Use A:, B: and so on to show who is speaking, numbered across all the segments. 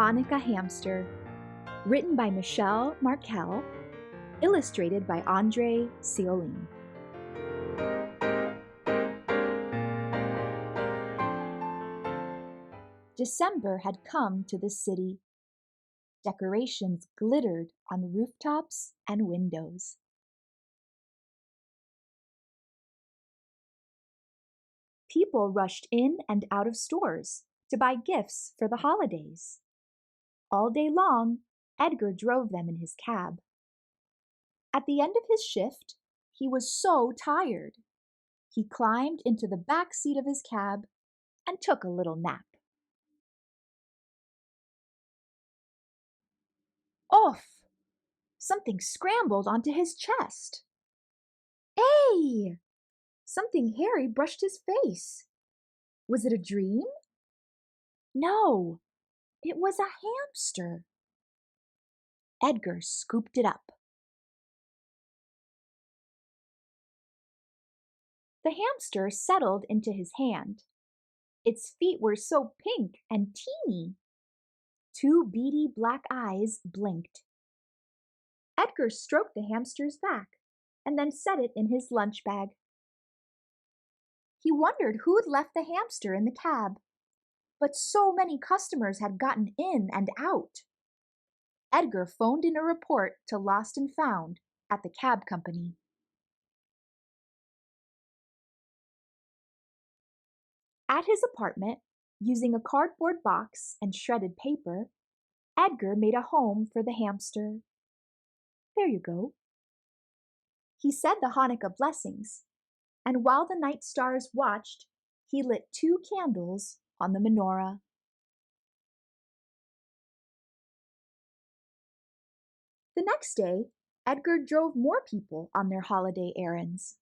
A: Hanukkah Hamster, written by Michelle Markel, illustrated by André Ceolin. December had come to the city. Decorations glittered on rooftops and windows. People rushed in and out of stores to buy gifts for the holidays. All day long, Edgar drove them in his cab. At the end of his shift, he was so tired. He climbed into the back seat of his cab and took a little nap. Off! Something scrambled onto his chest. Hey! Something hairy brushed his face. Was it a dream? No, it was a hamster. Edgar scooped it up. The hamster settled into his hand. Its feet were so pink and teeny. Two beady black eyes blinked. Edgar stroked the hamster's back and then set it in his lunch bag. He wondered who'd left the hamster in the cab, but so many customers had gotten in and out. Edgar phoned in a report to Lost and Found at the cab company. At his apartment, using a cardboard box and shredded paper, Edgar made a home for the hamster. There you go. He said the Hanukkah blessings, and while the night stars watched, he lit 2 candles on the menorah. The next day, Edgar drove more people on their holiday errands.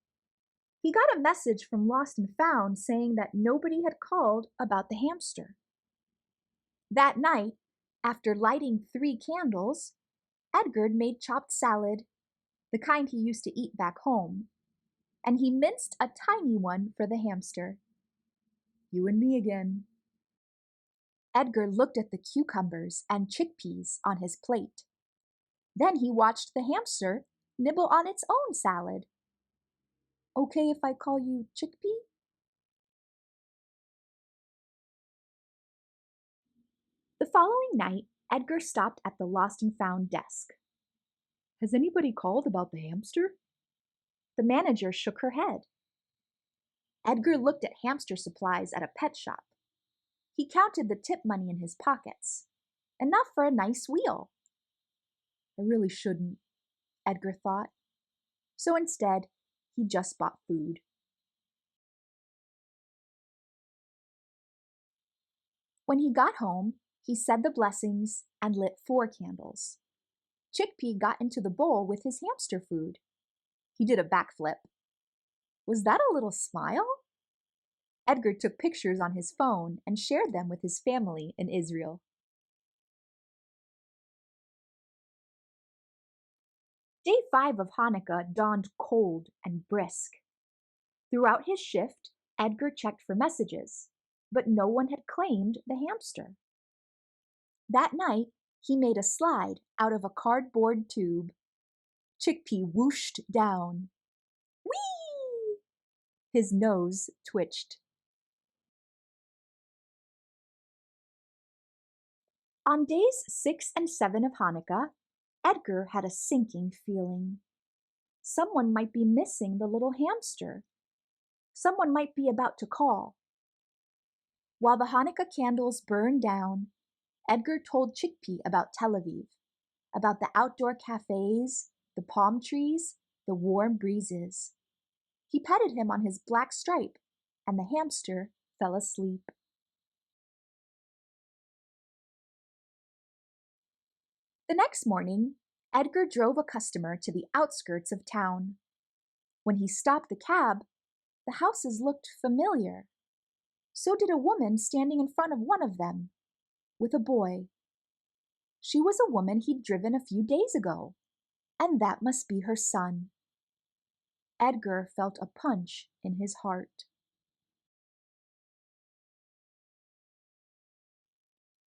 A: He got a message from Lost and Found saying that nobody had called about the hamster. That night, after lighting 3 candles, Edgar made chopped salad, the kind he used to eat back home, and he minced a tiny one for the hamster. You and me again. Edgar looked at the cucumbers and chickpeas on his plate. Then he watched the hamster nibble on its own salad. Okay if I call you Chickpea? The following night, Edgar stopped at the Lost and Found desk. Has anybody called about the hamster? The manager shook her head. Edgar looked at hamster supplies at a pet shop. He counted the tip money in his pockets. Enough for a nice wheel. I really shouldn't, Edgar thought. So instead, he just bought food. When he got home, he said the blessings and lit 4 candles. Chickpea got into the bowl with his hamster food. He did a backflip. Was that a little smile? Edgar took pictures on his phone and shared them with his family in Israel. Day 5 of Hanukkah dawned cold and brisk. Throughout his shift, Edgar checked for messages, but no one had claimed the hamster. That night, he made a slide out of a cardboard tube. Chickpea whooshed down. Whee! His nose twitched. On days 6 and 7 of Hanukkah, Edgar had a sinking feeling. Someone might be missing the little hamster. Someone might be about to call. While the Hanukkah candles burned down, Edgar told Chickpea about Tel Aviv, about the outdoor cafes, the palm trees, the warm breezes. He petted him on his black stripe, and the hamster fell asleep. The next morning, Edgar drove a customer to the outskirts of town. When he stopped the cab, the houses looked familiar. So did a woman standing in front of one of them, with a boy. She was a woman he'd driven a few days ago, and that must be her son. Edgar felt a punch in his heart.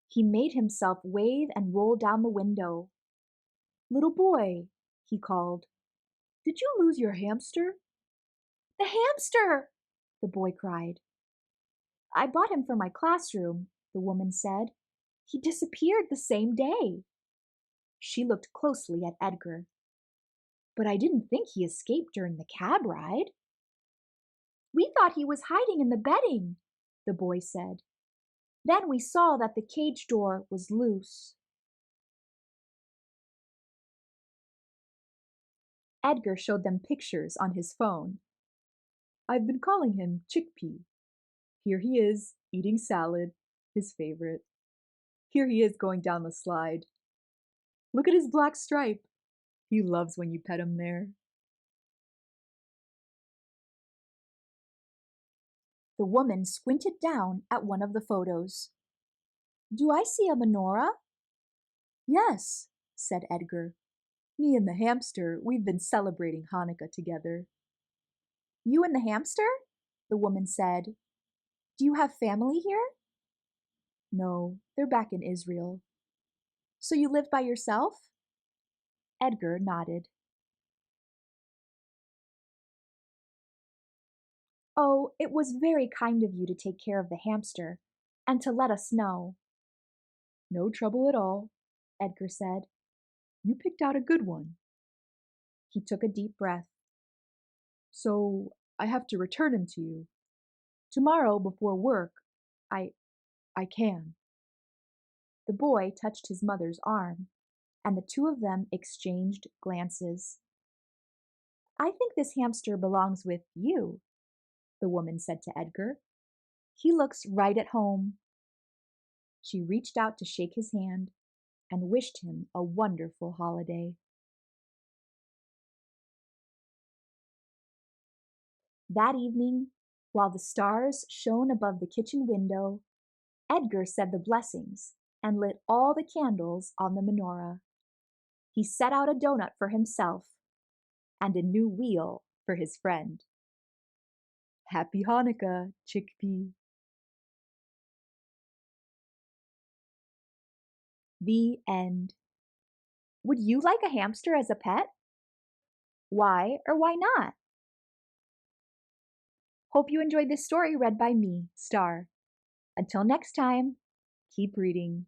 A: He made himself wave and roll down the window. "Little boy," he called, "did you lose your hamster?" "The hamster!" the boy cried. "I bought him for my classroom," the woman said. "He disappeared the same day." She looked closely at Edgar. "But I didn't think he escaped during the cab ride." "We thought he was hiding in the bedding," the boy said. "Then we saw that the cage door was loose." Edgar showed them pictures on his phone. "I've been calling him Chickpea. Here he is, eating salad, his favorite. Here he is going down the slide. Look at his black stripe. He loves when you pet him there." The woman squinted down at one of the photos. "Do I see a menorah?" "Yes," said Edgar. "Me and the hamster, we've been celebrating Hanukkah together." "You and the hamster?" the woman said. "Do you have family here?" "No, they're back in Israel." "So you live by yourself?" Edgar nodded. "Oh, it was very kind of you to take care of the hamster and to let us know." "No trouble at all," Edgar said. "You picked out a good one." He took a deep breath. "So I have to return him to you. Tomorrow before work, I I can." The boy touched his mother's arm, and the two of them exchanged glances. "I think this hamster belongs with you," the woman said to Edgar. "He looks right at home." She reached out to shake his hand and wished him a wonderful holiday. That evening, while the stars shone above the kitchen window, Edgar said the blessings and lit all the candles on the menorah. He set out a donut for himself and a new wheel for his friend. Happy Hanukkah, Chickpea. The end. Would you like a hamster as a pet? Why or why not? Hope you enjoyed this story read by me, Star. Until next time, keep reading.